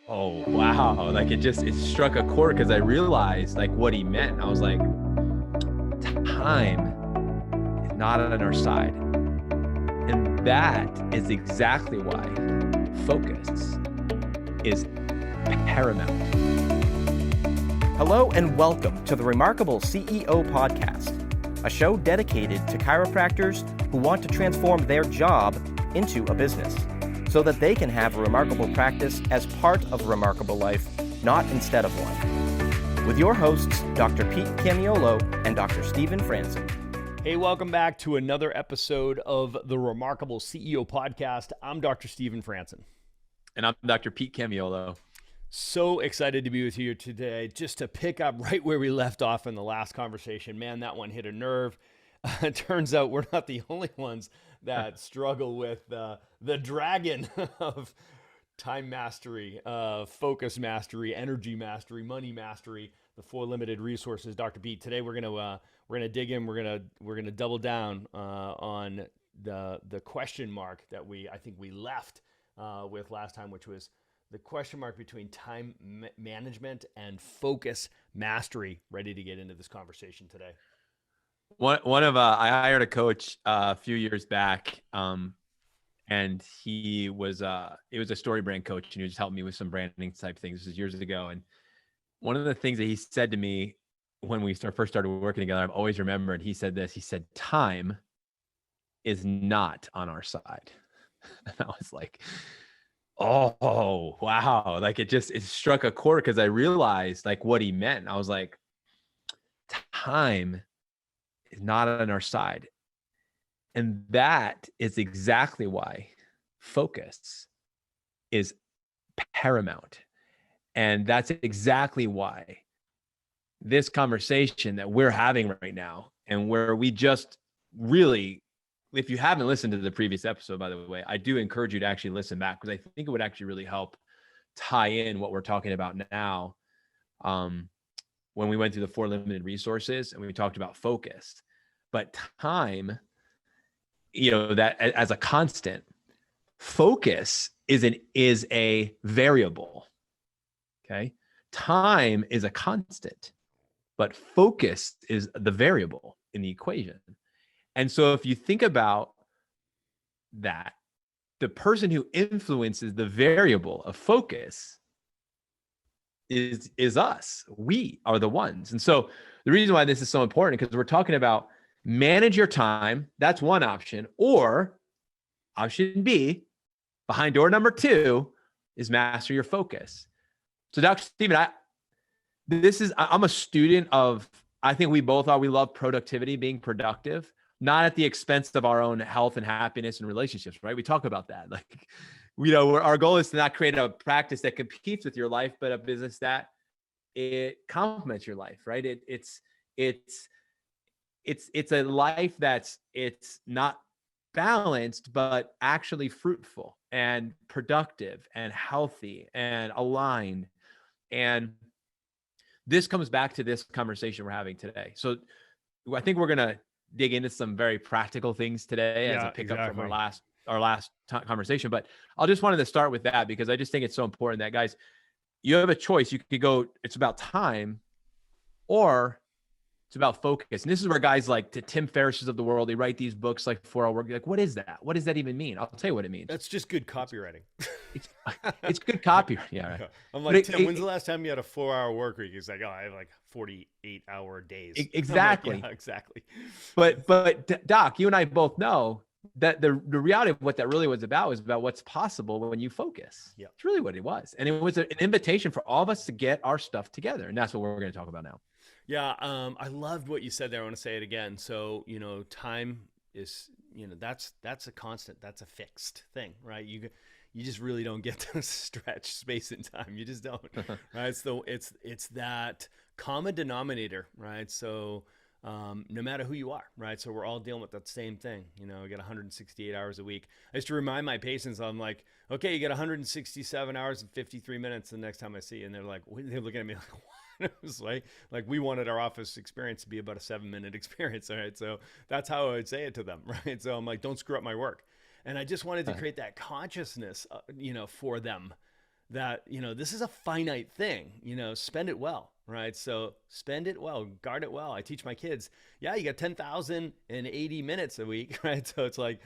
Oh, wow. Like it struck a chord because I realized like what he meant. I was like, time is not on our side. And that is exactly why focus is paramount. Hello and welcome to the Remarkable CEO Podcast, a show dedicated to chiropractors who want to transform their job into a business so that they can have a remarkable practice as part of a remarkable life, not instead of one. With your hosts, Dr. Pete Camiolo and Dr. Stephen Franson. Hey, welcome back to another episode of the Remarkable CEO Podcast. I'm Dr. Stephen Franson. And I'm Dr. Pete Camiolo. So excited to be with you today, just to pick up right where we left off in the last conversation. Man, that one hit a nerve. It turns out we're not the only ones that struggle with the dragon of time mastery, focus mastery, energy mastery, money mastery, the four limited resources. Dr. Pete, today we're gonna dig in. We're gonna double down on the question mark that I think we left with last time, which was the question mark between time management and focus mastery. Ready to get into this conversation today. I hired a coach a few years back, and it was a story brand coach, and he was helping me with some branding type things. This was years ago, and one of the things that he said to me when we first started working together, I've always remembered. He said this. He said, "Time is not on our side," and I was like, "Oh, wow!" Like it struck a chord because I realized like what he meant. I was like, "Time is not on our side." And that is exactly why focus is paramount. And that's exactly why this conversation that we're having right now, and where we just really, if you haven't listened to the previous episode, by the way, I do encourage you to actually listen back, because I think it would actually really help tie in what we're talking about now. When we went through the four limited resources and we talked about focus, but time, that as a constant, focus is a variable. Okay. Time is a constant, but focus is the variable in the equation. And so if you think about that, the person who influences the variable of focus is us. We are the ones. And so the reason why this is so important, because we're talking about manage your time. That's one option. Or option B, behind door number 2, is master your focus. So Dr. Stephen, I'm a student of, I think we both are, we love productivity, being productive, not at the expense of our own health and happiness and relationships, right? We talk about that. Like, our goal is to not create a practice that competes with your life, but a business that it complements your life, right? It's a life it's not balanced, but actually fruitful and productive and healthy and aligned. And this comes back to this conversation we're having today. So I think we're going to dig into some very practical things today as a pickup from our last conversation. But I just wanted to start with that, because I just think it's so important that, guys, you have a choice. You could go, it's about time, or it's about focus. And this is where guys like the Tim Ferriss's of the world, they write these books like 4 Hour Work. Like, what is that? What does that even mean? I'll tell you what it means. That's just good copywriting. It's good copywriting. Yeah. Right. I'm like, Tim, when's the last time you had a 4-hour work week? He's like, oh, I have like 48-hour days. Exactly. Like, yeah, exactly. But Doc, you and I both know that the reality of what that really was about what's possible when you focus. Yeah. It's really what it was. And it was an invitation for all of us to get our stuff together. And that's what we're going to talk about now. Yeah, I loved what you said there. I want to say it again. So, time is, that's a constant, that's a fixed thing, right? You just really don't get to stretch space and time. You just don't, right? So it's that common denominator, right? So no matter who you are, right? So we're all dealing with that same thing. We got 168 hours a week. I used to remind my patients, I'm like, okay, you got 167 hours and 53 minutes the next time I see you. And they're like, they're looking at me like, what? It was like we wanted our office experience to be about a 7-minute experience. All right. So that's how I would say it to them. Right. So I'm like, don't screw up my work. And I just wanted to create that consciousness, for them that, this is a finite thing, spend it well, right? So spend it well, guard it well. I teach my kids, yeah, you got 10,080 minutes a week, right? So it's like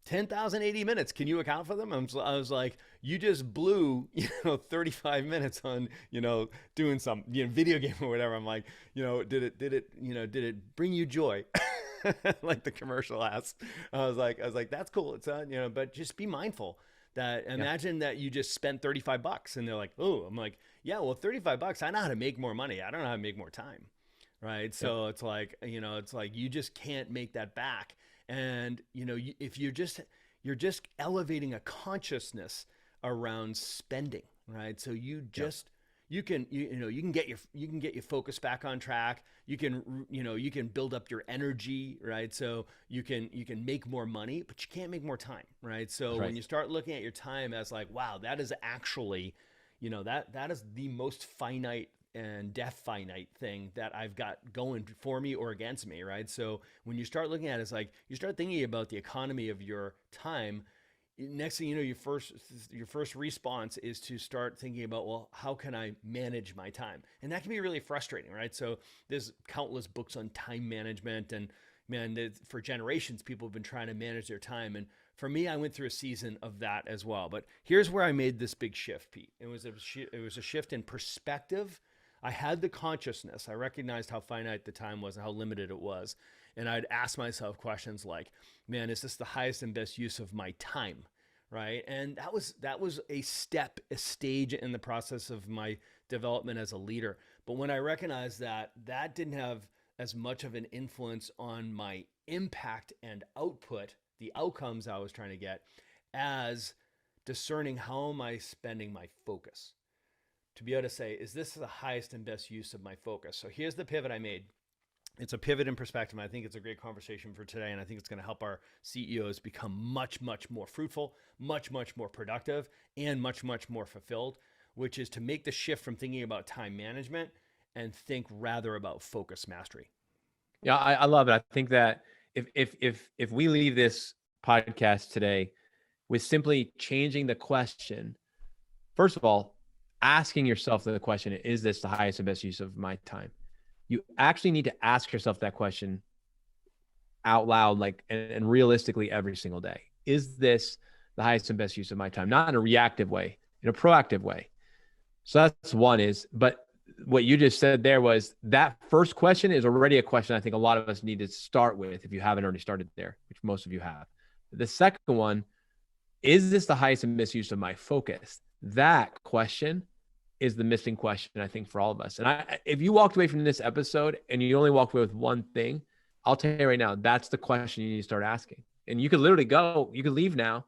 10,080 minutes. Can you account for them? I was like, you just blew, 35 minutes on, doing some, video game or whatever. I'm like, did it bring you joy? Like the commercial asked. I was like, that's cool. It's but just be mindful that imagine that you just spent $35 and they're like, oh, I'm like, yeah, well, $35, I know how to make more money. I don't know how to make more time. Right. So it's like, you just can't make that back. And, if you're just elevating a consciousness around spending, right? So you can get your focus back on track. You can build up your energy, right? So you can make more money, but you can't make more time, right? So when you start looking at your time as like, wow, that is actually, that is the most finite and finite thing that I've got going for me or against me, right? So when you start looking at it, it's like you start thinking about the economy of your time. Next thing you know, your first response is to start thinking about, well, how can I manage my time? And that can be really frustrating, right? So there's countless books on time management, and man, for generations, people have been trying to manage their time. And for me, I went through a season of that as well. But here's where I made this big shift, Pete. It was a shift in perspective. I had the consciousness. I recognized how finite the time was and how limited it was. And I'd ask myself questions like, man, is this the highest and best use of my time? Right. And that was a stage in the process of my development as a leader. But when I recognized that didn't have as much of an influence on my impact and output, the outcomes I was trying to get, as discerning how am I spending my focus, to be able to say, is this the highest and best use of my focus? So here's the pivot I made. It's a pivot in perspective. I think it's a great conversation for today. And I think it's going to help our CEOs become much, much more fruitful, much, much more productive, and much, much more fulfilled, which is to make the shift from thinking about time management and think rather about focus mastery. Yeah, I love it. I think that if we leave this podcast today with simply changing the question, first of all, asking yourself the question, is this the highest and best use of my time? You actually need to ask yourself that question out loud, like, and realistically every single day. Is this the highest and best use of my time? Not in a reactive way, in a proactive way. So that's one but what you just said there was that first question is already a question I think a lot of us need to start with if you haven't already started there, which most of you have. The second one, is this the highest and best use of my focus? That question is the missing question, I think, for all of us. And if you walked away from this episode and you only walked away with one thing, I'll tell you right now, that's the question you need to start asking. And you could literally you could leave now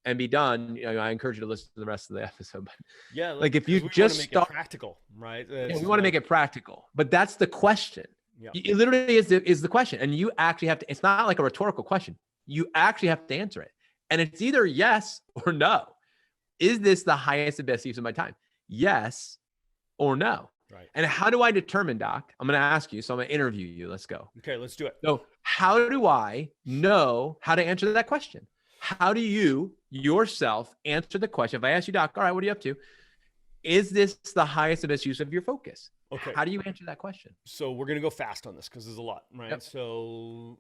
and be done. I encourage you to listen to the rest of the episode. But yeah, like if you just start practical, right? We want to make it practical, but that's the question. Yeah. It literally is the question. And you actually have to, it's not like a rhetorical question. You actually have to answer it. And it's either yes or no. Is this the highest and best use of my time? Yes or no. Right. And how do I determine, Doc? I'm going to ask you. So I'm going to interview you. Let's go. Okay, let's do it. So how do I know how to answer that question? How do you yourself answer the question? If I ask you, Doc, all right, what are you up to? Is this the highest and best use of your focus? Okay. How do you answer that question? So we're going to go fast on this because there's a lot, right? Yep. So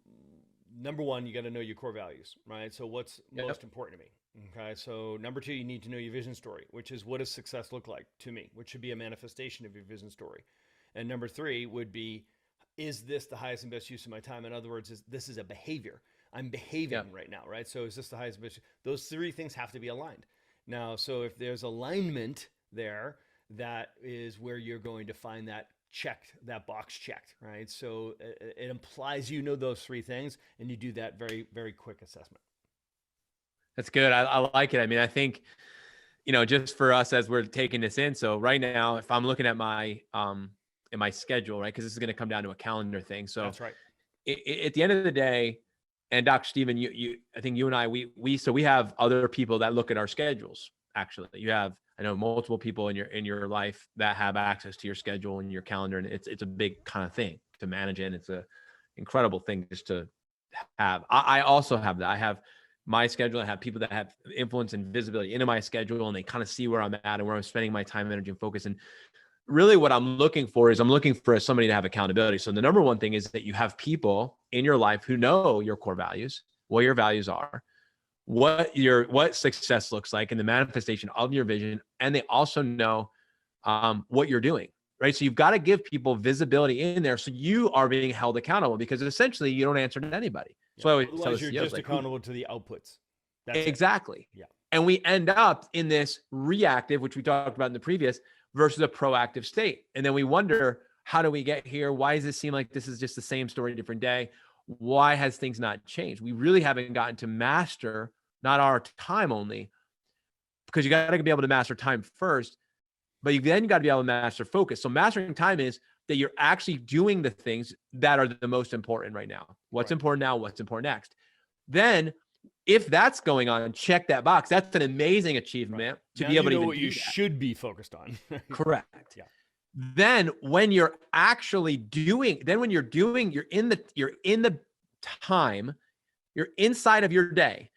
number one, you got to know your core values, right? So what's most important to me? Okay. So number two, you need to know your vision story, which is, what does success look like to me, which should be a manifestation of your vision story. And number three would be, is this the highest and best use of my time? In other words, this is a behavior. I'm behaving right now, right? So is this the highest and best? Those three things have to be aligned. Now, so if there's alignment there, that is where you're going to find that box checked, right? So it implies you know those three things, and you do that very, very quick assessment. That's good. I like it. I mean, I think, just for us as we're taking this in. So right now, if I'm looking at my, in my schedule, right, because this is going to come down to a calendar thing. So that's right. At the end of the day, and Dr. Stephen, I think you and I, we have other people that look at our schedules. Actually, I know multiple people in your life that have access to your schedule and your calendar, and it's a big kind of thing to manage it. And it's a incredible thing just to have. I also have that. I have my schedule. I have people that have influence and visibility into my schedule, and they kind of see where I'm at and where I'm spending my time, energy, and focus. And really what I'm looking for is somebody to have accountability. So the number one thing is that you have people in your life who know your core values, what your values are, what success looks like, and the manifestation of your vision. And they also know what you're doing, right? So you've got to give people visibility in there, so you are being held accountable, because essentially you don't answer to anybody. So I always tell Otherwise, the you're CEOs, just accountable to the outputs. That's exactly. it. Yeah. And we end up in this reactive, which we talked about in the previous, versus a proactive state. And then we wonder, how do we get here? Why does it seem like this is just the same story, different day? Why has things not changed? We really haven't gotten to master not our time only, because you got to be able to master time first, but you then got to be able to master focus. So mastering time is that you're actually doing the things that are the most important right now. What's important now? What's important next? Then, if that's going on, check that box. That's an amazing achievement to now be able to know what you that. should be focused on. Correct. Yeah. Then when you're actually doing, you're in the time, you're inside of your day.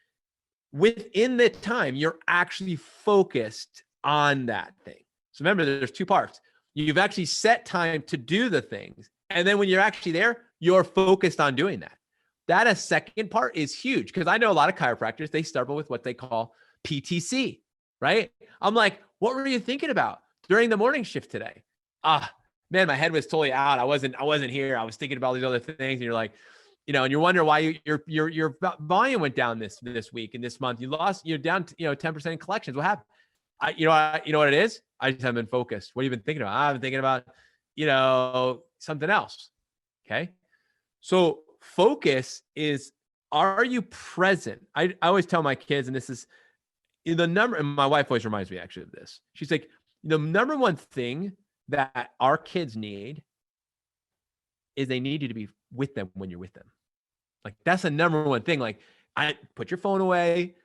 Within the time, you're actually focused on that thing. So remember, there's two parts. You've actually set time to do the things. And then when you're actually there, you're focused on doing that. That a second part is huge, because I know a lot of chiropractors, they start with what they call PTC, right? I'm like, what were you thinking about during the morning shift today? Man, my head was totally out. I wasn't here. I was thinking about all these other things. And you're like, and you're wondering why your volume went down this week and this month. You're down, 10% in collections. What happened? You know what it is? I just haven't been focused. What have you been thinking about? I've been thinking about, something else. Okay. So focus is, are you present? I always tell my kids, and this is the number, and my wife always reminds me actually of this. She's like, the number one thing that our kids need is they need you to be with them when you're with them. Like, that's the number one thing. Like, I put your phone away.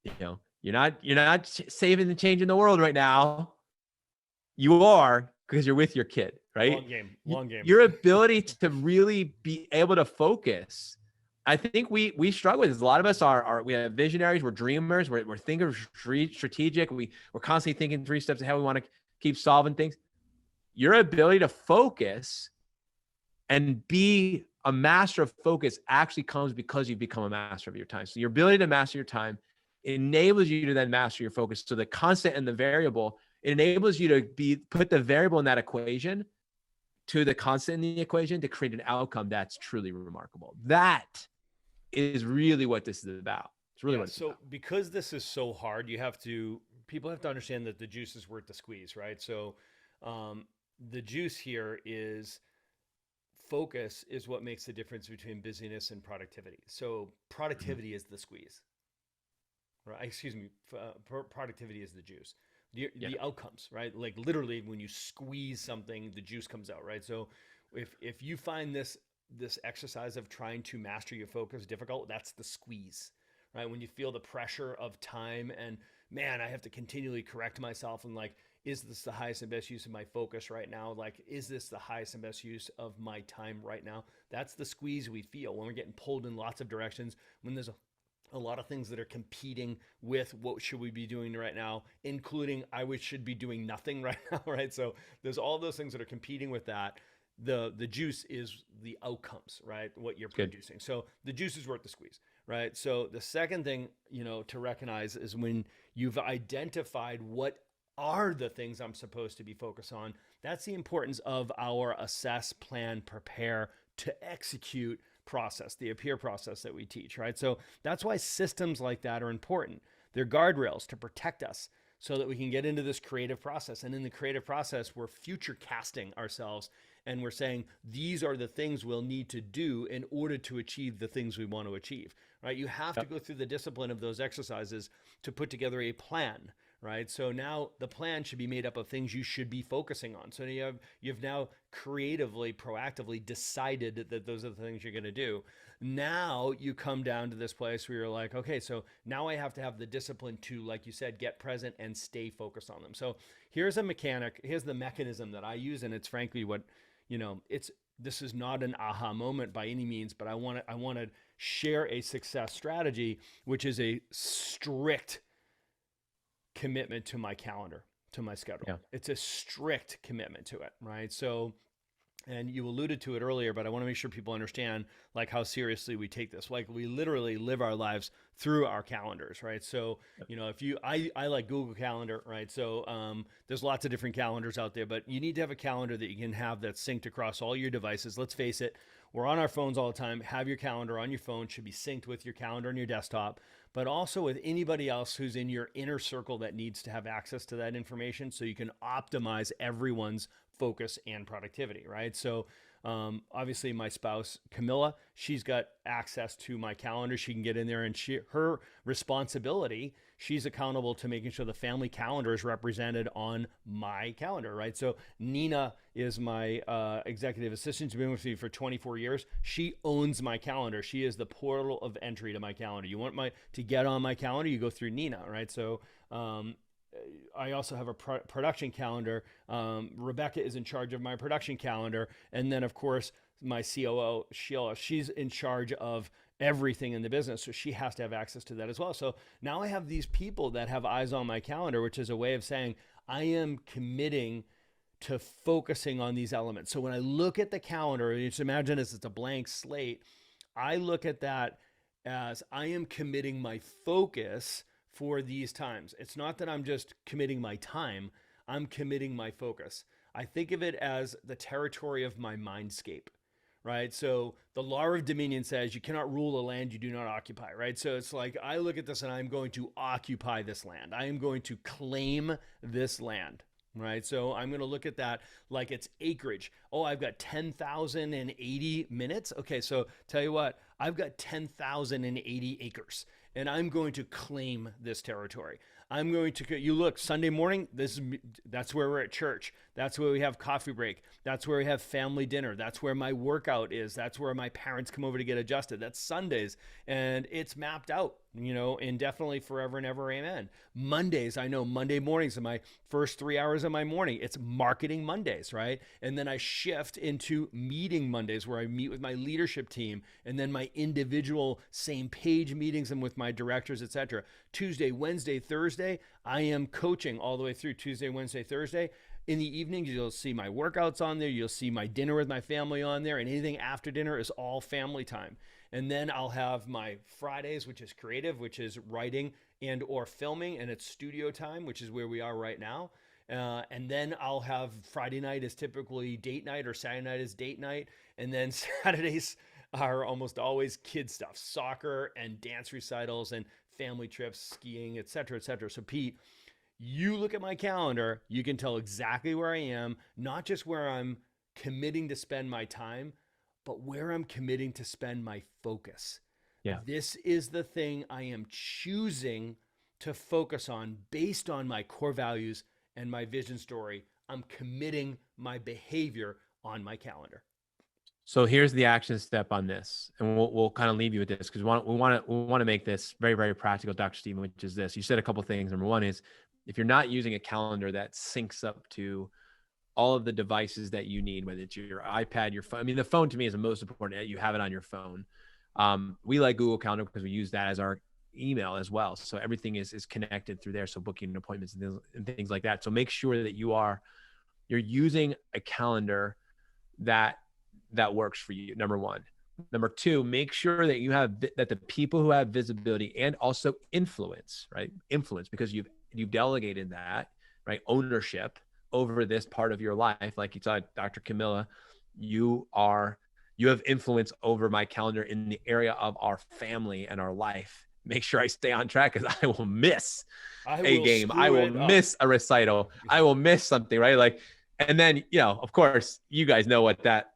You're not saving and changing the world right now. You are, because you're with your kid, right? Long game. Your ability to really be able to focus. I think we struggle with this. A lot of us we have visionaries, we're dreamers, we're thinkers, strategic. We're constantly thinking 3 steps ahead. We want to keep solving things. Your ability to focus and be a master of focus actually comes because you've become a master of your time. So your ability to master your time enables you to then master your focus. So the constant and the variable, it enables you to put the variable in that equation to the constant in the equation to create an outcome that's truly remarkable. That is really what this is about. It's really what it's about. So because this is so hard, people have to understand that the juice is worth the squeeze, right? So the juice here is focus is what makes the difference between busyness and productivity. So productivity is the squeeze, right? Excuse me. Productivity is the juice. The outcomes, right? Like literally when you squeeze something, the juice comes out, right? So if you find this exercise of trying to master your focus difficult, that's the squeeze, right? When you feel the pressure of time and, man, I have to continually correct myself and like, is this the highest and best use of my focus right now? Like, is this the highest and best use of my time right now? That's the squeeze we feel when we're getting pulled in lots of directions, when there's a lot of things that are competing with what should we be doing right now, including should be doing nothing right now, right? So there's all those things that are competing with that. The juice is the outcomes, right? What you're producing. So the juice is worth the squeeze, right? So the second thing, to recognize is when you've identified what are the things I'm supposed to be focused on, that's the importance of our assess, plan, prepare to execute process, the appear process that we teach, right? So that's why systems like that are important. They're guardrails to protect us so that we can get into this creative process. And in the creative process, we're future casting ourselves and we're saying, these are the things we'll need to do in order to achieve the things we want to achieve, right? You have to go through the discipline of those exercises to put together a plan, right? So now the plan should be made up of things you should be focusing on. So you've now creatively, proactively decided that those are the things you're going to do. Now you come down to this place where you're like, okay, so now I have to have the discipline to, like you said, get present and stay focused on them. So here's the mechanism that I use. And it's frankly what, this is not an aha moment by any means, but I want to share a success strategy, which is a strict commitment to my calendar, to my schedule. Yeah. It's a strict commitment to it, right? So, and you alluded to it earlier, but I want to make sure people understand like how seriously we take this. Like we literally live our lives through our calendars, right? So, I like Google Calendar, right? So there's lots of different calendars out there, but you need to have a calendar that you can have that's synced across all your devices. Let's face it, we're on our phones all the time. Have your calendar on your phone, should be synced with your calendar on your desktop, but also with anybody else who's in your inner circle that needs to have access to that information so you can optimize everyone's focus and productivity, right? So obviously my spouse, Camilla, she's got access to my calendar. She can get in there and her responsibility, she's accountable to making sure the family calendar is represented on my calendar, right? So Nina is my executive assistant. She's been with me for 24 years. She owns my calendar. She is the portal of entry to my calendar. You want to get on my calendar, you go through Nina, right? So I also have a production calendar. Rebecca is in charge of my production calendar. And then of course, my COO, Sheila, she's in charge of everything in the business. So she has to have access to that as well. So now I have these people that have eyes on my calendar, which is a way of saying, I am committing to focusing on these elements. So when I look at the calendar, you just imagine this, it's a blank slate. I look at that as I am committing my focus for these times. It's not that I'm just committing my time, I'm committing my focus. I think of it as the territory of my mindscape, right? So the law of dominion says you cannot rule a land you do not occupy, right? So it's like, I look at this and I'm going to occupy this land. I am going to claim this land, right? So I'm going to look at that like it's acreage. Oh, I've got 10,080 minutes. Okay, so tell you what, I've got 10,080 acres. And I'm going to claim this territory. I'm going to, you look, Sunday morning, that's where we're at church. That's where we have coffee break. That's where we have family dinner. That's where my workout is. That's where my parents come over to get adjusted. That's Sundays. And it's mapped out, indefinitely forever and ever. Amen. Mondays, I know Monday mornings are my first 3 hours of my morning. It's marketing Mondays, right? And then I shift into meeting Mondays where I meet with my leadership team and then my individual same page meetings and with my directors, etc. Tuesday, Wednesday, Thursday, I am coaching all the way through Tuesday, Wednesday, Thursday. In the evenings, you'll see my workouts on there. You'll see my dinner with my family on there. And anything after dinner is all family time. And then I'll have my Fridays, which is creative, which is writing and or filming. And it's studio time, which is where we are right now. And then I'll have Friday night is typically date night or Saturday night is date night. And then Saturdays are almost always kid stuff, soccer and dance recitals and family trips, skiing, et cetera, et cetera. So Pete, you look at my calendar, you can tell exactly where I am, not just where I'm committing to spend my time, but where I'm committing to spend my focus. Yeah. This is the thing I am choosing to focus on based on my core values and my vision story. I'm committing my behavior on my calendar. So here's the action step on this, and we'll kind of leave you with this because we want to make this very, very practical, Dr. Stephen, which is this. You said a couple of things. Number one is if you're not using a calendar that syncs up to all of the devices that you need, whether it's your iPad, your phone. I mean, the phone to me is the most important. You have it on your phone. We like Google Calendar because we use that as our email as well. So everything is connected through there. So booking appointments and things like that. So make sure that you're using a calendar that works for you. Number one. Number two, make sure that that the people who have visibility and also influence, right? Influence, because you've delegated that, right? Ownership over this part of your life. Like you saw Dr. Camilla, you have influence over my calendar in the area of our family and our life. Make sure I stay on track because I will miss a game. I will miss a recital. I will miss something, right? Like, and then, of course, you guys know what that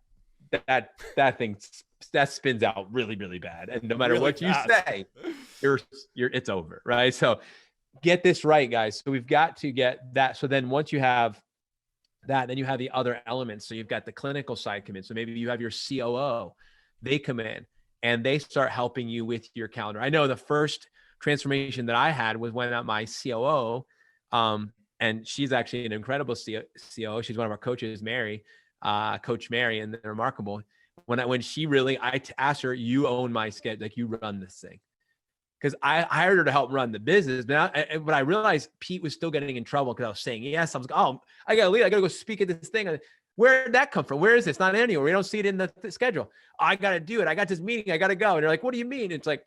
thing that spins out really, really bad. And no matter really what fast. You say, it's over, right? So get this right, guys. So we've got to get that. So then once you have that, then you have the other elements. So you've got the clinical side come in. So maybe you have your COO, they come in and they start helping you with your calendar. I know the first transformation that I had was when my COO, and she's actually an incredible COO. She's one of our coaches, Mary. Coach Mary and the Remarkable, when she really, asked her, you own my schedule, like you run this thing. Because I hired her to help run the business. But I realized Pete was still getting in trouble because I was saying yes. I was like, oh, I got to leave. I got to go speak at this thing. Where did that come from? Where is this? Not anywhere. We don't see it in the schedule. I got to do it. I got this meeting. I got to go. And they're like, what do you mean? It's like,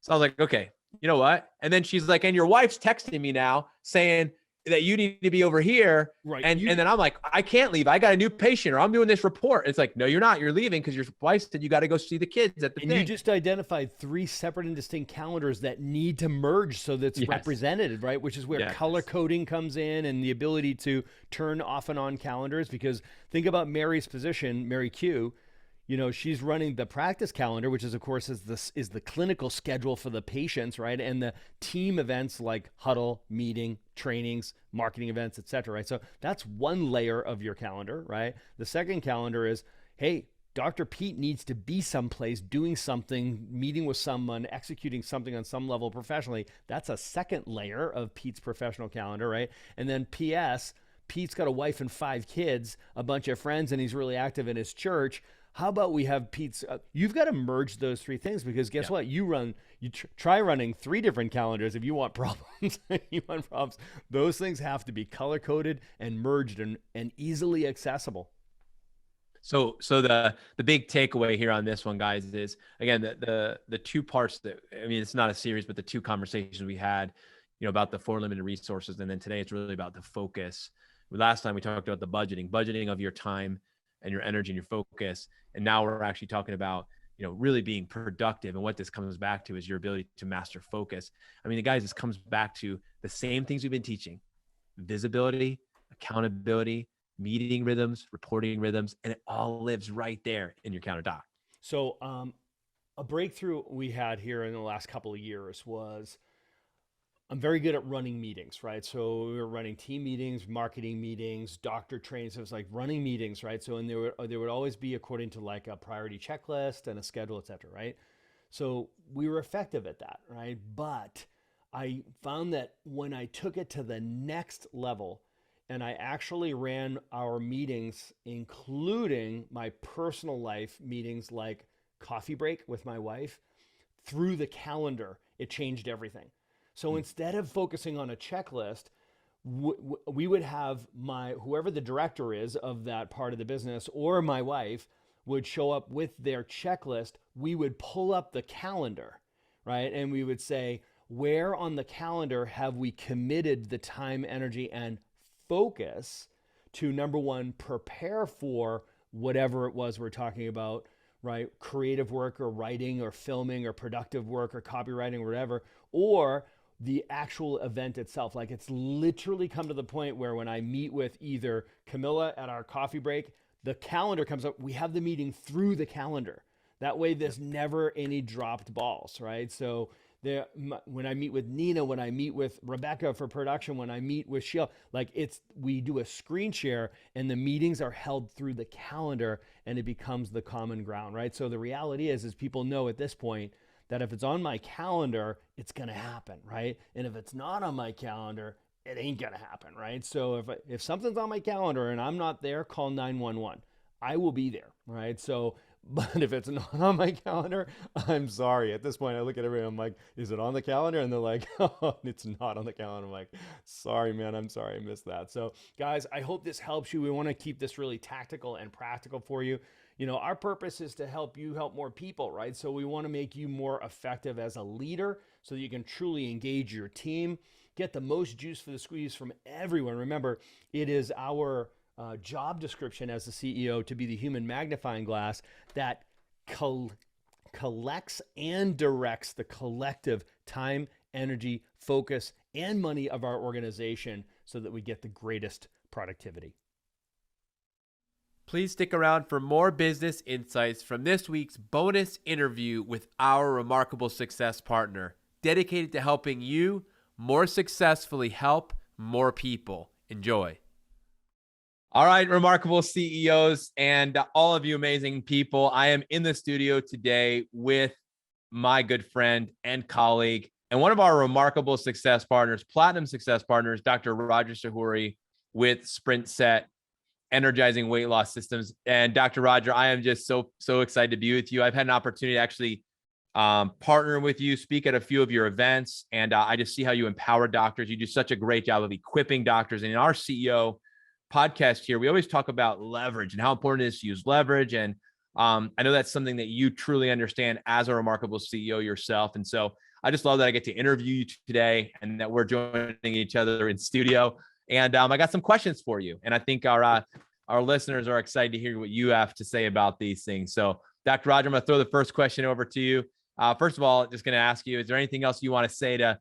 so I was like, okay, you know what? And then she's like, and your wife's texting me now saying that you need to be over here. Right. And then I'm like, I can't leave. I got a new patient, or I'm doing this report. It's like, no, you're not. You're leaving because your wife said you got to go see the kids at the thing. And you just identified 3 separate and distinct calendars that need to merge so that's represented, right? Which is where color coding comes in, and the ability to turn off and on calendars. Because think about Mary's position, Mary Q. You know, she's running the practice calendar, which is, of course, is the clinical schedule for the patients, right? And the team events like huddle, meeting, trainings, marketing events, et cetera, right? So that's one layer of your calendar, right? The second calendar is, hey, Dr. Pete needs to be someplace doing something, meeting with someone, executing something on some level professionally. That's a second layer of Pete's professional calendar, right? And then P.S., Pete's got a wife and 5 kids, a bunch of friends, and he's really active in his church. How about we have Pete's, you've got to merge those 3 things, because guess what? You try running 3 different calendars if you want problems. Those things have to be color coded and merged and easily accessible. So the big takeaway here on this one, guys, is again, the 2 parts that, I mean, it's not a series, but the 2 conversations we had, you know, about the 4 limited resources. And then today it's really about the focus. Last time we talked about the budgeting of your time and your energy and your focus. And now we're actually talking about, you know, really being productive. And what this comes back to is your ability to master focus. I mean, guys, this comes back to the same things we've been teaching: visibility, accountability, meeting rhythms, reporting rhythms, and it all lives right there in your calendar doc. So a breakthrough we had here in the last couple of years was, I'm very good at running meetings, right? So we were running team meetings, marketing meetings, doctor trainings. So it was like running meetings, right? So, and there would always be according to like a priority checklist and a schedule, et cetera, right? So we were effective at that, right? But I found that when I took it to the next level and I actually ran our meetings, including my personal life meetings like coffee break with my wife, through the calendar, it changed everything. So instead of focusing on a checklist, we would have whoever the director is of that part of the business, or my wife, would show up with their checklist. We would pull up the calendar, right? And we would say, where on the calendar have we committed the time, energy, and focus to, number 1, prepare for whatever it was we're talking about, right? Creative work or writing or filming or productive work or copywriting or whatever, or the actual event itself. Like, it's literally come to the point where when I meet with either Camilla at our coffee break, the calendar comes up, we have the meeting through the calendar. That way there's never any dropped balls, right? So when I meet with Nina, when I meet with Rebecca for production, when I meet with Sheila, like we do a screen share and the meetings are held through the calendar and it becomes the common ground, right? So the reality is people know at this point that if it's on my calendar, it's going to happen, right? And if it's not on my calendar, it ain't going to happen, right? So if something's on my calendar and I'm not there, call 911. I will be there, right? So, but if it's not on my calendar, I'm sorry. At this point, I look at everyone, I'm like, is it on the calendar? And they're like, oh, it's not on the calendar. I'm like, sorry, man, I'm sorry, I missed that. So guys, I hope this helps you. We want to keep this really tactical and practical for you. You know, our purpose is to help you help more people, right? So we want to make you more effective as a leader so that you can truly engage your team, get the most juice for the squeeze from everyone. Remember, it is our job description as the CEO to be the human magnifying glass that collects and directs the collective time, energy, focus, and money of our organization so that we get the greatest productivity. Please stick around for more business insights from this week's bonus interview with our remarkable success partner, dedicated to helping you more successfully help more people. Enjoy. All right, remarkable CEOs and all of you amazing people. I am in the studio today with my good friend and colleague and one of our remarkable success partners, platinum success partners, Dr. Roger Sahoury with SprintSet. energizing weight loss systems. And Dr. Roger, I am just so excited to be with you. I've had an opportunity to actually partner with you, speak at a few of your events, and I just see how you empower doctors. You do such a great job of equipping doctors. And in our CEO podcast here, we always talk about leverage and how important it is to use leverage. And I know that's something that you truly understand as a remarkable CEO yourself. And so I just love that I get to interview you today and that we're joining each other in studio. And I got some questions for you. And I think our listeners are excited to hear what you have to say about these things. So Dr. Roger, I'm going to throw the first question over to you. First of all, just going to ask you, is there anything else you want to say to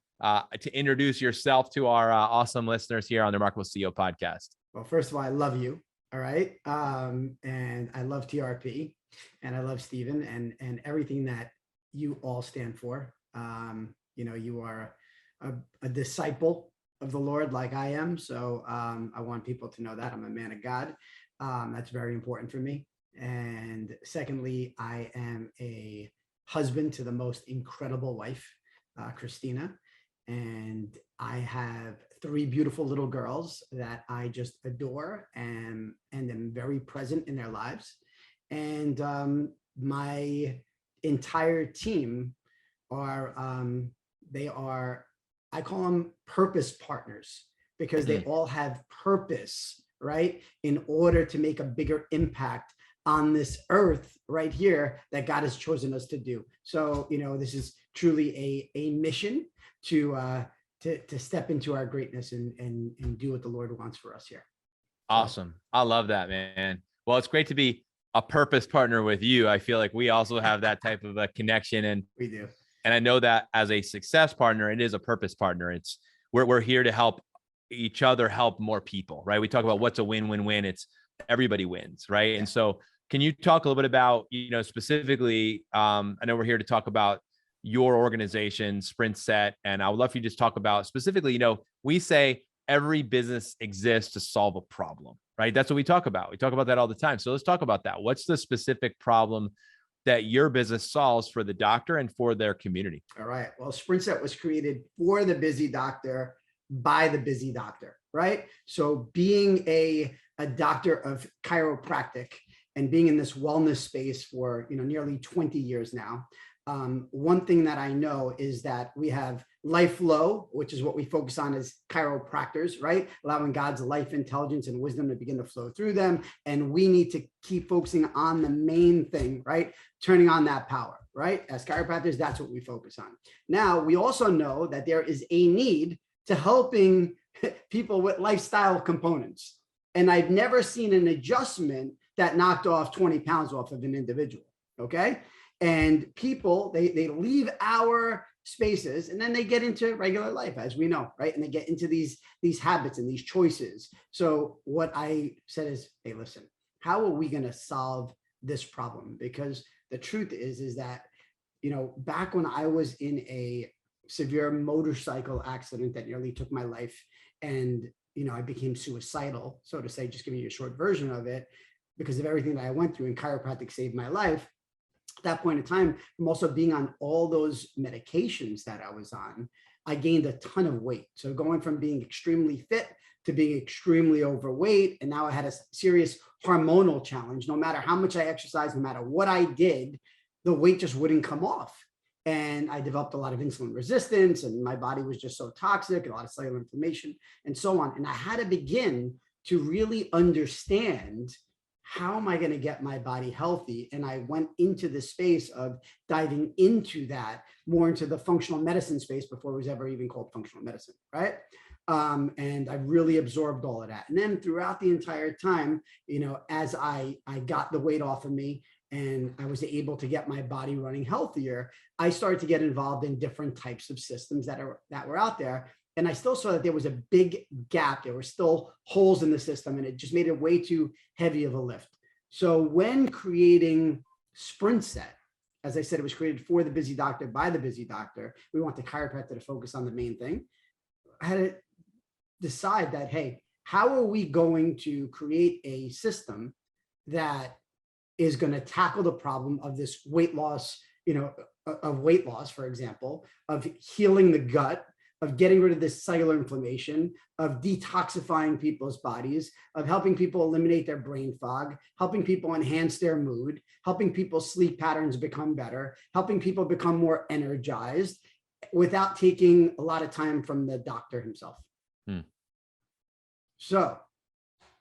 introduce yourself to our awesome listeners here on the Remarkable CEO podcast? Well, first of all, I love you. All right. And I love TRP and I love Stephen and everything that you all stand for. You are a disciple of the Lord like I am. So I want people to know that I'm a man of God. That's very important for me. And secondly, I am a husband to the most incredible wife, Christina. And I have 3 beautiful little girls that I just adore and am very present in their lives. And my entire team are, I call them purpose partners because they all have purpose, right? In order to make a bigger impact on this earth right here that God has chosen us to do. So, this is truly a mission to step into our greatness and do what the Lord wants for us here. Awesome. I love that, man. Well, it's great to be a purpose partner with you. I feel like we also have that type of a connection, and we do. And I know that as a success partner, it is a purpose partner. It's we're here to help each other help more people, right? We talk about what's a win-win-win. It's everybody wins, right? Yeah. And so can you talk a little bit about, specifically, I know we're here to talk about your organization, SprintSet, and I would love for you to just talk about specifically, we say every business exists to solve a problem, right? That's what we talk about. We talk about that all the time. So let's talk about that. What's the specific problem that your business solves for the doctor and for their community? All right. Well, SprintSet was created for the busy doctor by the busy doctor, right? So being a doctor of chiropractic and being in this wellness space for nearly 20 years now, one thing that I know is that we have life flow, which is what we focus on as chiropractors, right? Allowing God's life, intelligence, and wisdom to begin to flow through them. And we need to keep focusing on the main thing, right? Turning on that power, right? As chiropractors, that's what we focus on. Now, we also know that there is a need to helping people with lifestyle components. And I've never seen an adjustment that knocked off 20 pounds off of an individual, okay? And people, they leave our spaces and then they get into regular life, as we know, right? And they get into these habits and these choices. So what I said is, hey, listen, how are we going to solve this problem? Because the truth is that, back when I was in a severe motorcycle accident that nearly took my life and, I became suicidal, so to say, just giving you a short version of it, because of everything that I went through, and chiropractic saved my life. At that point in time, from also being on all those medications that I was on, I gained a ton of weight. So going from being extremely fit to being extremely overweight, and now I had a serious hormonal challenge. No matter how much I exercised, no matter what I did, the weight just wouldn't come off. And I developed a lot of insulin resistance, and my body was just so toxic, and a lot of cellular inflammation and so on. And I had to begin to really understand, how am I going to get my body healthy? And I went into the space of diving into that, more into the functional medicine space before it was ever even called functional medicine, right? And I really absorbed all of that. And then throughout the entire time, as I got the weight off of me and I was able to get my body running healthier, I started to get involved in different types of systems that were out there. And I still saw that there was a big gap. There were still holes in the system, and it just made it way too heavy of a lift. So when creating SprintSet, as I said, it was created for the busy doctor by the busy doctor. We want the chiropractor to focus on the main thing. I had to decide that, hey, how are we going to create a system that is going to tackle the problem of this weight loss, of weight loss, for example, of healing the gut, of getting rid of this cellular inflammation, of detoxifying people's bodies, of helping people eliminate their brain fog, helping people enhance their mood, helping people's sleep patterns become better, helping people become more energized without taking a lot of time from the doctor himself. So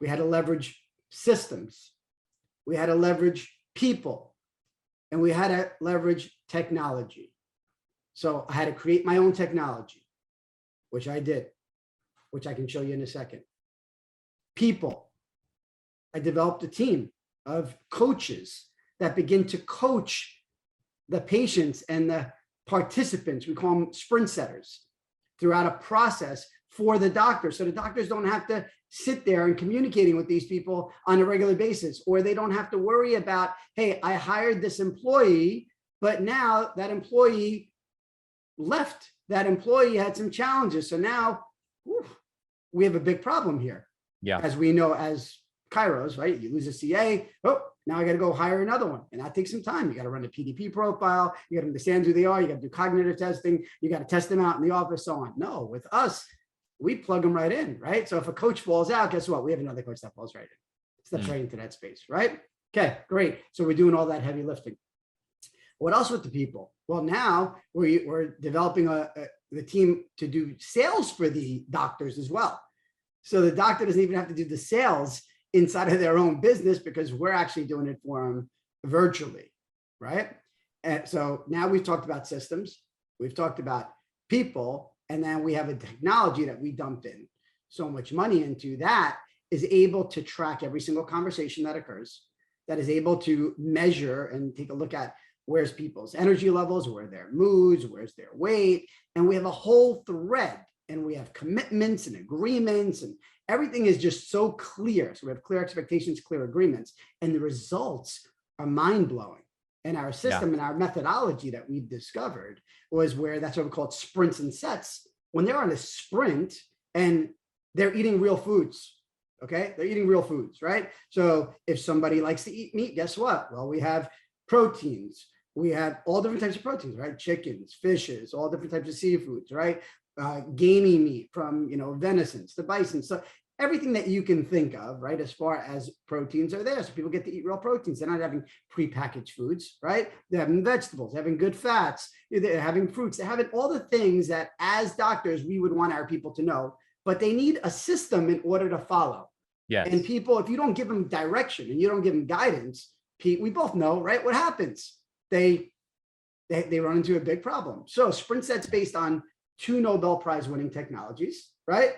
we had to leverage systems, we had to leverage people, and we had to leverage technology. So I had to create my own technology, which I did, which I can show you in a second. People, I developed a team of coaches that begin to coach the patients and the participants, we call them sprint setters, throughout a process for the doctor. So the doctors don't have to sit there and communicating with these people on a regular basis, or they don't have to worry about, hey, I hired this employee, but now that employee left. That employee had some challenges. So now we have a big problem here. Yeah. As we know, as chiros, right? You lose a CA. Oh, now I got to go hire another one. And that takes some time. You got to run a PDP profile. You got to understand who they are. You got to do cognitive testing. You got to test them out in the office, so on. No, with us, we plug them right in, right? So if a coach falls out, guess what? We have another coach that falls right in. Steps right into that space, right? Okay, great. So we're doing all that heavy lifting. What else with the people? Well, now we're developing the team to do sales for the doctors as well. So the doctor doesn't even have to do the sales inside of their own business because we're actually doing it for them virtually, right? And so now we've talked about systems, we've talked about people, and then we have a technology that we dumped in so much money into that is able to track every single conversation that occurs, that is able to measure and take a look at where's people's energy levels, where their moods, where's their weight. And we have a whole thread, and we have commitments and agreements, and everything is just so clear. So we have clear expectations, clear agreements, and the results are mind-blowing. And our system and our methodology that we've discovered was where that's what we call sprints and sets. When they're on a sprint and they're eating real foods, okay? They're eating real foods, right? So if somebody likes to eat meat, guess what? Well, we have proteins. We have all different types of proteins, right? Chickens, fishes, all different types of seafoods, right? Gamey meat from, venisons, the bison. So everything that you can think of, right? As far as proteins are there. So people get to eat real proteins. They're not having prepackaged foods, right? They're having vegetables, they're having good fats, they're having fruits, they're having all the things that as doctors, we would want our people to know, but they need a system in order to follow. Yes. And people, if you don't give them direction and you don't give them guidance, Pete, we both know, right? What happens? They run into a big problem. So SprintSet's based on 2 Nobel Prize winning technologies, right?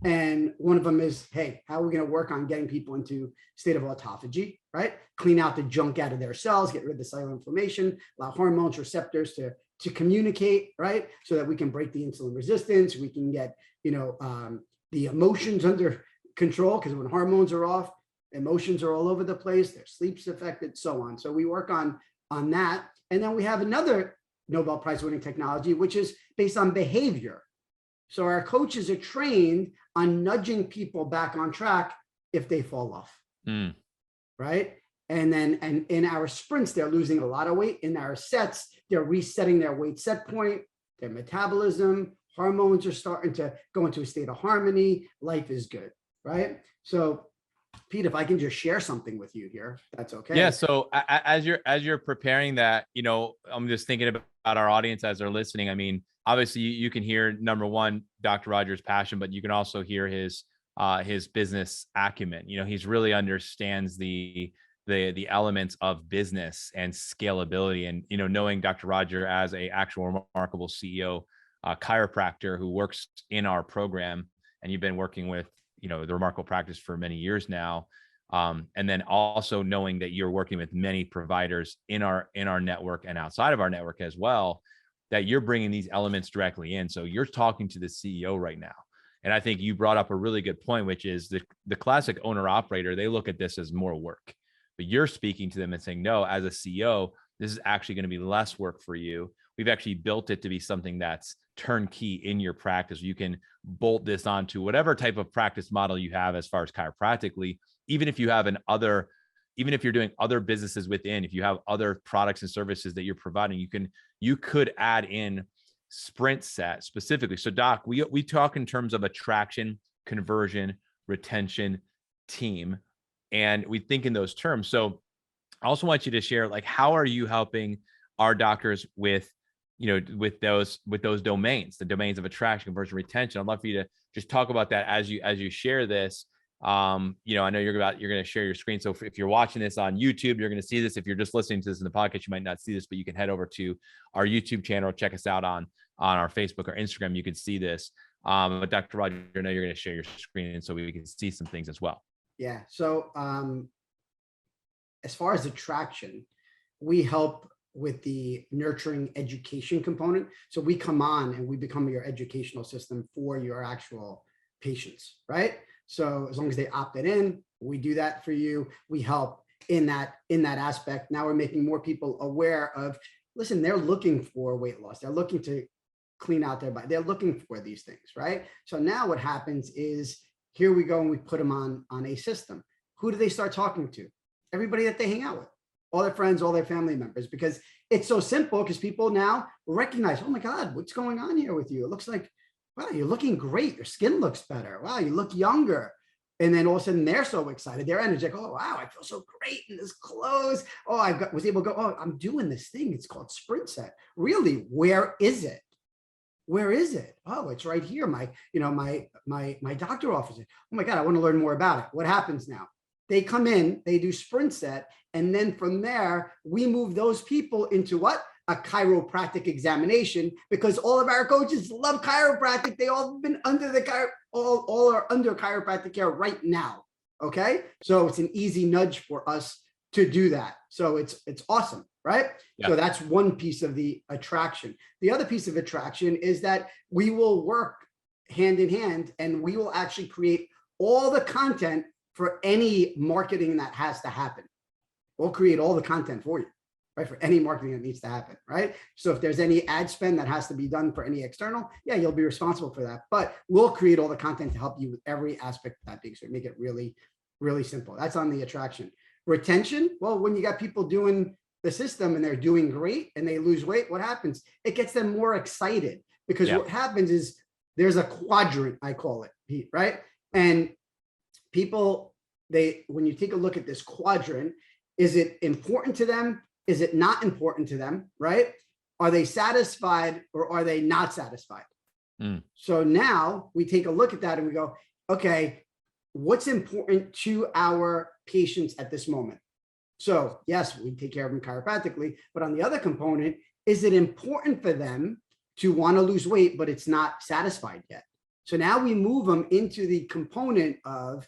And one of them is, hey, how are we going to work on getting people into state of autophagy, right? Clean out the junk out of their cells, get rid of the cellular inflammation, allow hormones, receptors to communicate, right? So that we can break the insulin resistance, we can get, the emotions under control, because when hormones are off, emotions are all over the place, their sleep's affected, so on. So we work on that. And then we have another Nobel Prize winning technology, which is based on behavior. So our coaches are trained on nudging people back on track if they fall off, right? And in our sprints, they're losing a lot of weight. In our sets, they're resetting their weight set point, their metabolism, hormones are starting to go into a state of harmony. Life is good, right? So Pete, if I can just share something with you here, that's okay. Yeah. So as you're preparing that, I'm just thinking about our audience as they're listening. I mean, obviously you can hear, number one, Dr. Rogers' passion, but you can also hear his business acumen. He's really understands the elements of business and scalability, and, knowing Dr. Roger as a actual remarkable CEO, chiropractor who works in our program, and you've been working with, the remarkable practice for many years now. And then also knowing that you're working with many providers in our network and outside of our network as well, that you're bringing these elements directly in. So you're talking to the CEO right now. And I think you brought up a really good point, which is the classic owner operator, they look at this as more work, but you're speaking to them and saying, no, as a CEO, this is actually going to be less work for you. We've actually built it to be something that's turnkey in your practice. You can bolt this onto whatever type of practice model you have as far as chiropractically, even if you have even if you're doing other businesses within, if you have other products and services that you're providing, you could add in SprintSet specifically. So Doc, we talk in terms of attraction, conversion, retention, team, and we think in those terms. So I also want you to share, like, how are you helping our doctors with, with those domains, the domains of attraction, conversion, retention? I'd love for you to just talk about that as you share this. I know you're going to share your screen. So if you're watching this on YouTube, you're going to see this. If you're just listening to this in the podcast, you might not see this, but you can head over to our YouTube channel, check us out on our Facebook or Instagram. You can see this. But Dr. Roger, I know you're going to share your screen, and so we can see some things as well. Yeah. So as far as attraction, we help with the nurturing education component. So we come on and we become your educational system for your actual patients, right? So as long as they opted in, we do that for you. We help in that aspect. Now we're making more people aware of, listen, they're looking for weight loss. They're looking to clean out their body. They're looking for these things, right? So now what happens is, here we go and we put them on a system. Who do they start talking to? Everybody that they hang out with, all their friends, all their family members, because it's so simple, because people now recognize, oh my God, what's going on here with you? It looks like, wow, you're looking great. Your skin looks better. Wow, you look younger. And then all of a sudden they're so excited. They're energetic. Oh, wow, I feel so great in this clothes. Oh, was able to go, oh, I'm doing this thing. It's called SprintSet. Really, where is it? Where is it? Oh, it's right here. My doctor offers it. Oh my God, I want to learn more about it. What happens now? They come in, they do SprintSet. And then from there, we move those people into what? A chiropractic examination, because all of our coaches love chiropractic. They all have been under all are under chiropractic care right now. Okay. So it's an easy nudge for us to do that. So it's awesome, right? Yeah. So that's one piece of the attraction. The other piece of attraction is that we will work hand in hand, and we will actually create all the content for any marketing that has to happen. We'll create all the content for you, right? For any marketing that needs to happen, right? So if there's any ad spend that has to be done for any external, yeah, you'll be responsible for that. But we'll create all the content to help you with every aspect of that thing. So make it really, really simple. That's on the attraction. Retention, well, when you got people doing the system and they're doing great and they lose weight, what happens? It gets them more excited, because what happens is there's a quadrant, I call it, Pete, right? And people, when you take a look at this quadrant, is it important to them? Is it not important to them, right? Are they satisfied or are they not satisfied? So now we take a look at that and we go, okay, what's important to our patients at this moment? So yes, we take care of them chiropractically, but on the other component, is it important for them to want to lose weight, but it's not satisfied yet? So now we move them into the component of,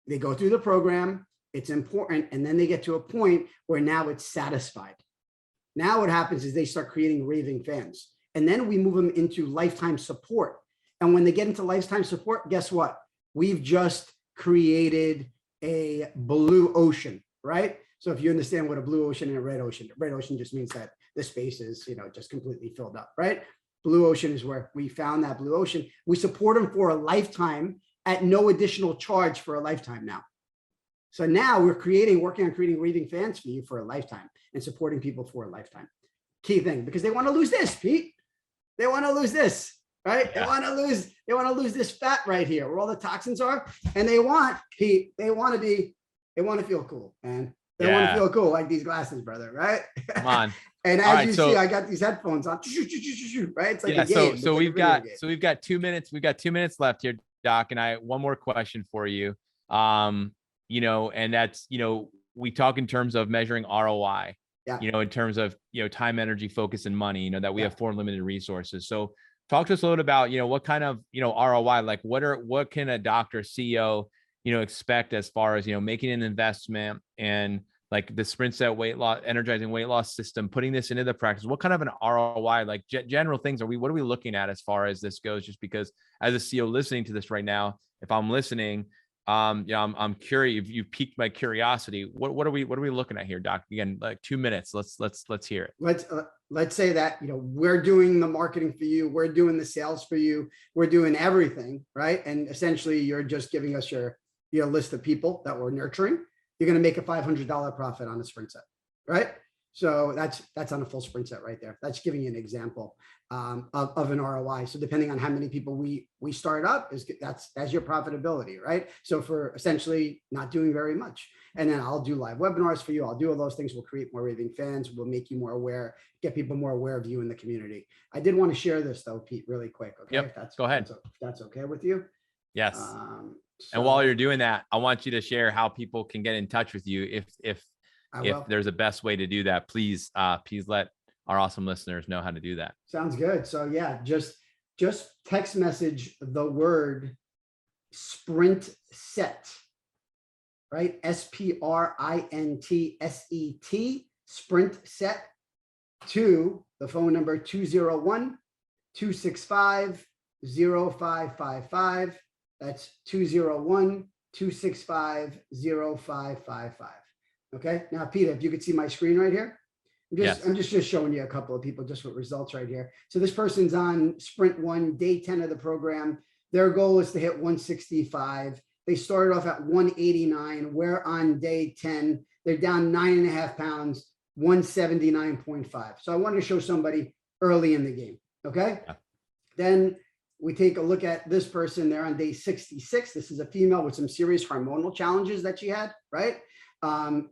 they go through the program, it's important, and then they get to a point where now it's satisfied. Now what happens is they start creating raving fans, and then we move them into lifetime support. And when they get into lifetime support, guess what? We've just created a blue ocean, right? So if you understand what a blue ocean and a red ocean just means that the space is, just completely filled up, right? Blue ocean is where we found that blue ocean. We support them for a lifetime at no additional charge for a lifetime now. So now we're working on creating raving fans for you for a lifetime and supporting people for a lifetime. Key thing, because they want to lose this, Pete. They want to lose this, right? Yeah. They want to lose this fat right here where all the toxins are. And they want, Pete, they want to feel cool, man. They want to feel cool like these glasses, brother, right? Come on. And as you see, I got these headphones on, right? It's like a game. So we've got 2 minutes. We've got 2 minutes left here, Doc. And one more question for you. And that's, we talk in terms of measuring ROI, in terms of, time, energy, focus, and money, that we have 4 limited resources. So talk to us a little bit about, what kind of, ROI, like what can a doctor, CEO, expect as far as, making an investment and like the SprintSet weight loss, energizing weight loss system, putting this into the practice? What kind of an ROI, like general things what are we looking at as far as this goes? Just because as a CEO listening to this right now, if I'm listening, I'm curious. You've piqued my curiosity. What are we looking at here, Doc? Again, like 2 minutes. Let's hear it. Let's say that, we're doing the marketing for you. We're doing the sales for you. We're doing everything, right? And essentially you're just giving us your list of people that we're nurturing. You're going to make a $500 profit on a SprintSet, right? So that's on a full SprintSet right there. That's giving you an example of an ROI. So depending on how many people we start up, that's your profitability, right? So for essentially not doing very much. And then I'll do live webinars for you. I'll do all those things. We'll create more raving fans. We'll make you more aware, get people more aware of you in the community. I did want to share this though, Pete, really quick. Okay. Yep. Go ahead. If that's okay with you. Yes. And while you're doing that, I want you to share how people can get in touch with you. If there's a best way to do that, please let our awesome listeners know how to do that. Sounds good. So yeah, just text message the word SprintSet, right? SprintSet, SprintSet, to the phone number 201-265-0555. That's 201-265-0555. Okay. Now, Peter, if you could see my screen right here, I'm just showing you a couple of people just with results right here. So this person's on Sprint 1, day 10 of the program. Their goal is to hit 165. They started off at 189. We're on day 10. They're down 9.5 pounds, 179.5. So I wanted to show somebody early in the game. Okay. Yeah. Then we take a look at this person. They're on day 66. This is a female with some serious hormonal challenges that she had, right?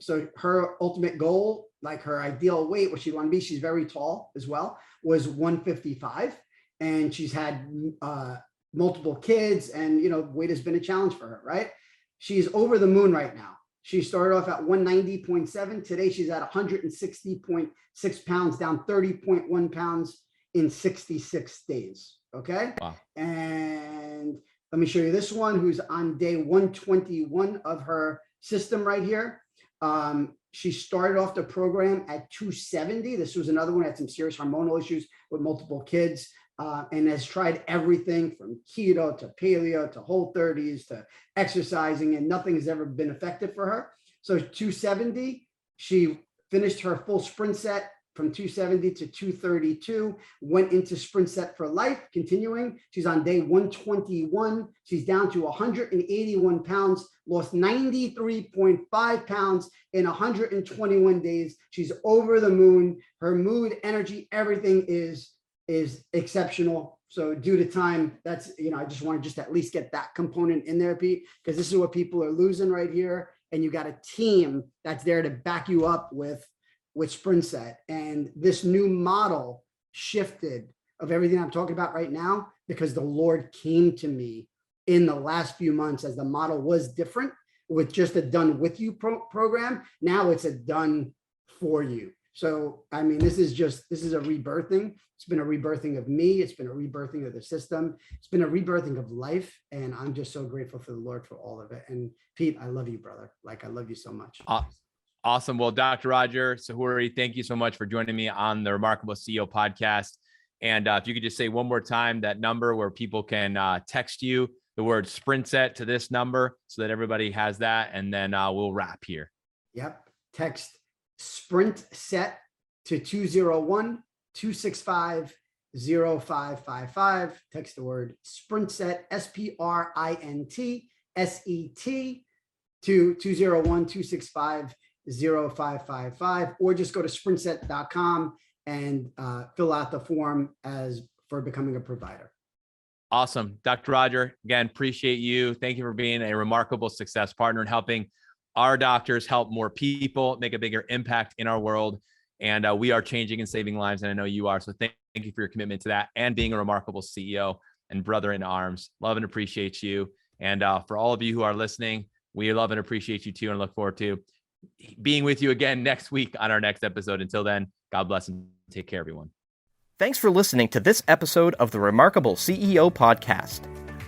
So her ultimate goal, like her ideal weight, what she wanted to be, she's very tall as well, was 155. And she's had multiple kids, and weight has been a challenge for her, right? She's over the moon right now. She started off at 190.7. Today she's at 160.6 pounds, down 30.1 pounds in 66 days. Okay. Wow. And let me show you this one, who's on day 121 of her system right here. She started off the program at 270. This was another one that had some serious hormonal issues with multiple kids, and has tried everything from keto to paleo to Whole30s to exercising, and nothing has ever been effective for her. So 270, she finished her full SprintSet from 270 to 232, went into SprintSet for life, continuing. She's on day 121. She's down to 181 pounds, lost 93.5 pounds in 121 days. She's over the moon. Her mood, energy, everything is exceptional. So due to time, that's, I just want to just at least get that component in there, Pete, because this is what people are losing right here. And you got a team that's there to back you up with SprintSet. And this new model shifted of everything I'm talking about right now, because the Lord came to me in the last few months as the model was different with just a done with you program. Now it's a done for you. So, I mean, this is a rebirthing. It's been a rebirthing of me. It's been a rebirthing of the system. It's been a rebirthing of life. And I'm just so grateful for the Lord for all of it. And Pete, I love you, brother. Like, I love you so much. Awesome. Well, Dr. Roger Sahoury, thank you so much for joining me on the Remarkable CEO podcast. And if you could just say one more time that number where people can text you the word SprintSet to this number so that everybody has that. And then we'll wrap here. Yep. Text SprintSet to 201-265-0555. Text the word SprintSet, SprintSet, to 201-265-0555, or just go to sprintset.com and fill out the form for becoming a provider. Awesome. Dr. Roger, again, appreciate you. Thank you for being a remarkable success partner and helping our doctors help more people, make a bigger impact in our world. And we are changing and saving lives. And I know you are. So thank you for your commitment to that and being a remarkable CEO and brother in arms. Love and appreciate you. And for all of you who are listening, we love and appreciate you too, and look forward to being with you again next week on our next episode. Until then, God bless and take care, everyone. Thanks for listening to this episode of the Remarkable CEO podcast.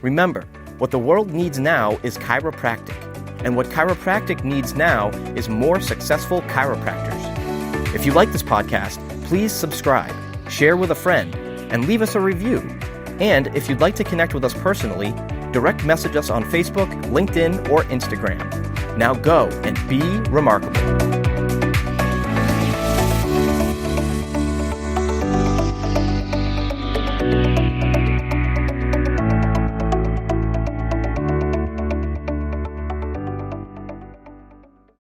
Remember, what the world needs now is chiropractic, and what chiropractic needs now is more successful chiropractors. If you like this podcast, please subscribe, share with a friend, and leave us a review. And if you'd like to connect with us personally, direct message us on Facebook, LinkedIn, or Instagram. Now go and be remarkable.